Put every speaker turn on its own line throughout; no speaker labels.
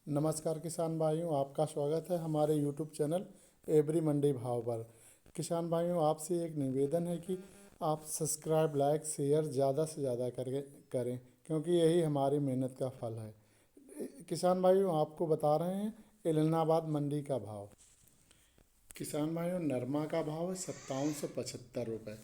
नमस्कार किसान भाइयों, आपका स्वागत है हमारे यूट्यूब चैनल एवरी मंडी भाव पर। किसान भाइयों, आपसे एक निवेदन है कि आप सब्सक्राइब, लाइक, शेयर ज़्यादा से ज़्यादा करें, क्योंकि यही हमारी मेहनत का फल है। किसान भाइयों, आपको बता रहे हैं इलाहाबाद मंडी का भाव। किसान भाइयों, नरमा का भाव है 5775 रुपये।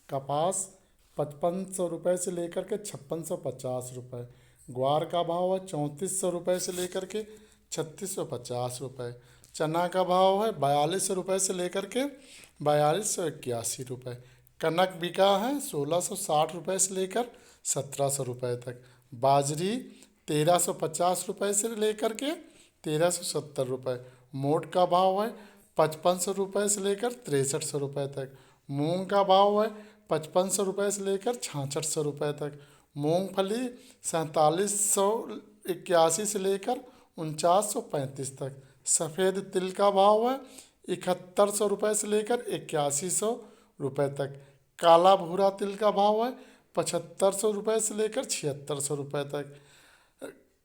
कपास 5500 रुपये से लेकर के 5650 रुपये। ग्वार का भाव है 3400 रुपये से लेकर के 3650 रुपये। चना का भाव है 4200 रुपये से लेकर के 4281 रुपये। कनक बिका है 1660 रुपये से लेकर 1700 रुपये तक। बाजरी 1350 रुपये से लेकर के 1370 रुपये। मोट का भाव है 5500 रुपये से लेकर 6300 रुपये तक। मूंग का भाव है 5500 रुपये से लेकर 6600 रुपये तक। मूंगफली 4781 से लेकर 4935 तक। सफ़ेद तिल का भाव है 7100 रुपये से लेकर 8100 रुपये तक। काला भूरा तिल का भाव है 7500 रुपये से लेकर 7600 रुपये तक।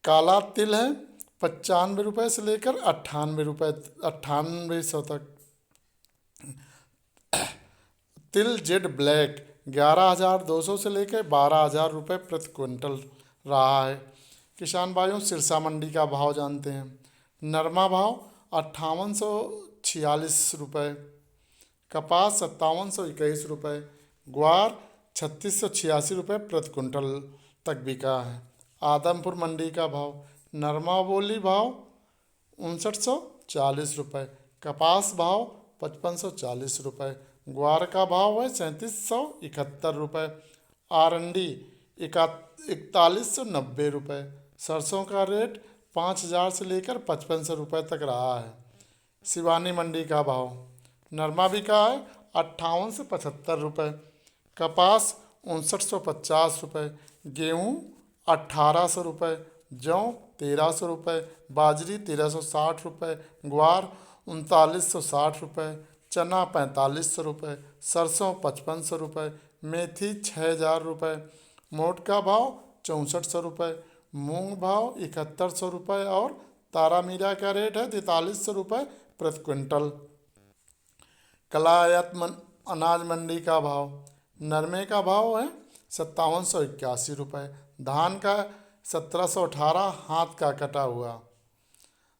काला तिल है 95 रुपये से लेकर 98 रुपये 9800 तक। तिल जेड ब्लैक 11200 से लेकर 12000 रुपये प्रति क्विंटल रहा है। किसान भाइयों, सिरसा मंडी का भाव जानते हैं। नरमा भाव 5846 रुपये। कपास 5721 रुपये। ग्वार 3686 रुपये प्रति क्विंटल तक बिका है। आदमपुर मंडी का भाव। नरमा बोली भाव 5940 रुपये। कपास भाव 5540 रुपये। ग्वार का भाव है 3771 रुपये। आरंडी 4190 रुपये। सरसों का रेट 5000 से लेकर 5500 रुपये तक रहा है। सिवानी मंडी का भाव। नरमा बिका है 58 से 75 रुपये। कपास 5950 रुपये। गेहूँ 1800 रुपये। जौ 1300 रुपये। बाजरी 1360 रुपये। ग्वार 3960 रुपये। चना 4500 रुपये। सरसों 5500 रुपये। मेथी 6000 रुपये। मोट का भाव 6400 रुपये। मूंग भाव 7100 रुपये और तारा मीरा का रेट है 4300 रुपये प्रति क्विंटल। कलायत अनाज मंडी का भाव। नरमे का भाव है 5781 रुपये। धान का 1718 हाथ का कटा हुआ।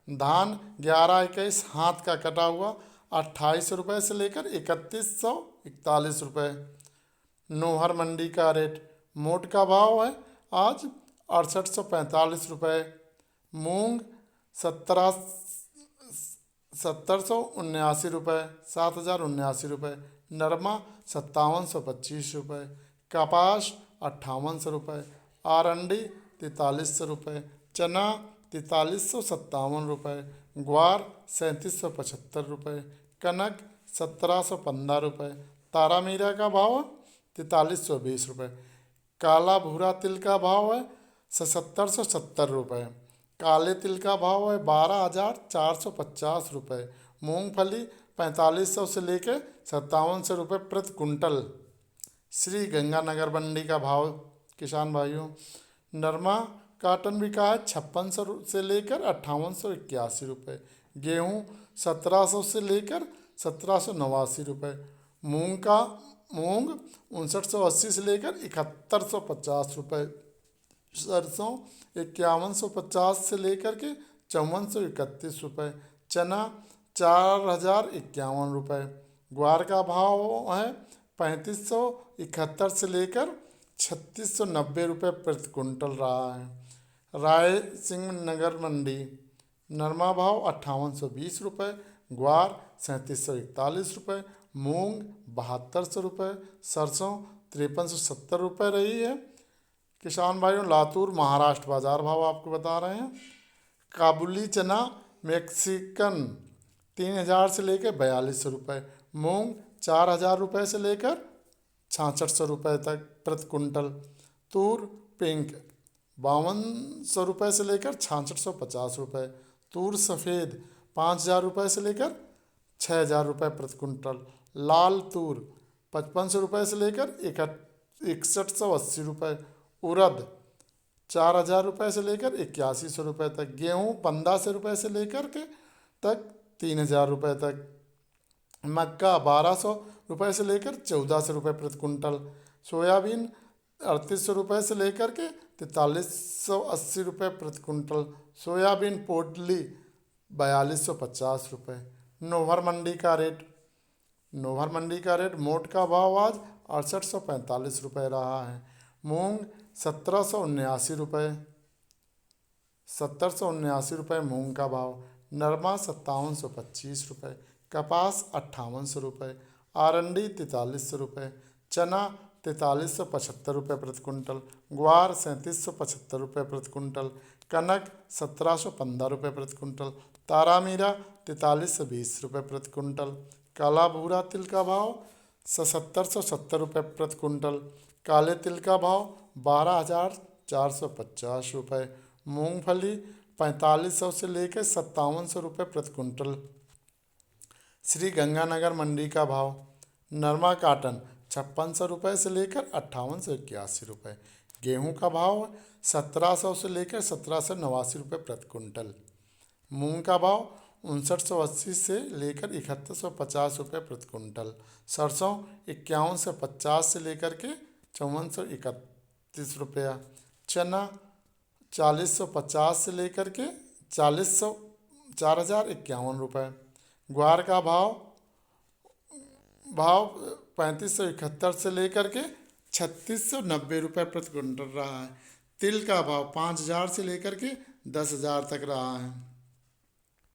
धान 1121 हाथ का कटा हुआ 2800 रुपये से लेकर 3141 रुपये। नोहर मंडी का रेट। मोट का भाव है आज 6845 रुपये। मूंग 7079 रुपये 7079 रुपये। नरमा 5725 रुपये। कपास 5800 रुपये। आरंडी 4300 रुपये। चना 4357 रुपये। ग्वार 3775 रुपये। कनक 1715 रुपये। तारा मीरा का भाव 4320 रुपये। काला भूरा तिल का भाव है 7770 रुपये। काले तिल का भाव है 12450 रुपये। मूंगफली 4500 से लेकर 5700 रुपये प्रति कुंटल। श्री गंगानगर मंडी का भाव। किसान भाइयों, नरमा काटन बिका है 5600 से लेकर 5881 रुपये। गेहूँ 1700 से लेकर 1789 रुपये। मूंग 5980 से लेकर 7150 रुपये। सरसों 5150 से लेकर के 5431 रुपये। चना 4051 रुपये। ग्वार का भाव है 3571 से लेकर 3690 रुपये प्रति क्विंटल रहा है। राय सिंह नगर मंडी। नरमा भाव 5820 रुपये। ग्वार 3741 रुपये। मूंग 7200 रुपये। सरसों 5370 रुपये रही है। किसान भाइयों, लातूर महाराष्ट्र बाजार भाव आपको बता रहे हैं। काबुली चना मैक्सिकन 3000 से लेकर 4200 रुपये। मूंग 4000 रुपये से लेकर 6600 रुपये तक प्रति कुंटल। तूर पिंक 5200 रुपये से लेकर 6650 रुपये। तूर सफ़ेद 5000 रुपये से लेकर 6000 रुपये प्रति कुंटल। लाल तूर 5500 रुपये से लेकर 6180 रुपये। उड़द 4,000 रुपये से लेकर 8100 रुपये तक। गेहूँ 1500 रुपये से लेकर के तक 3000 रुपये तक। मक्का 1200 रुपये से लेकर 1400 रुपये प्रति कुंटल। सोयाबीन 3800 रुपये से लेकर के 4380 रुपये प्रति कुंटल। सोयाबीन पोटली 4250 रुपये। नोहर मंडी का रेट मोट का भाव आज 6845 रुपये रहा है। मूंग 1779 रुपये मूंग का भाव। नरमा 5725 रुपये। कपास 5800 रुपये। आरंडी 4300 रुपये। चना 4375 रुपये प्रति कुंटल। ग्वार 3775 रुपये प्रति कुंटल। कनक 1715 रुपये प्रति कुंटल। तारामीरा 4320 रुपये प्रति कुंटल। काला भूरा तिल का भाव 1770 रुपये प्रति कुंटल। काले तिल का भाव 12,450 रुपये। मूंगफली 4500 से लेकर 5700 रुपये प्रति कुंटल। श्री गंगानगर मंडी का भाव। नरमा काटन 5600 रुपये से लेकर 5881 रुपये। गेहूं का भाव 1700 से लेकर 1789 रुपये प्रति कुंटल। मूंग का भाव 5980 से लेकर 7150 रुपये प्रति कुंटल। सरसों 51 से 50 से लेकर के 5431 रुपया। चना 4050 से लेकर के 4051 रुपये। ग्वार का भाव 3571 से लेकर के 3690 रुपये प्रति कुंटल रहा है। तिल का भाव 5000 से लेकर के 10,000 तक रहा है।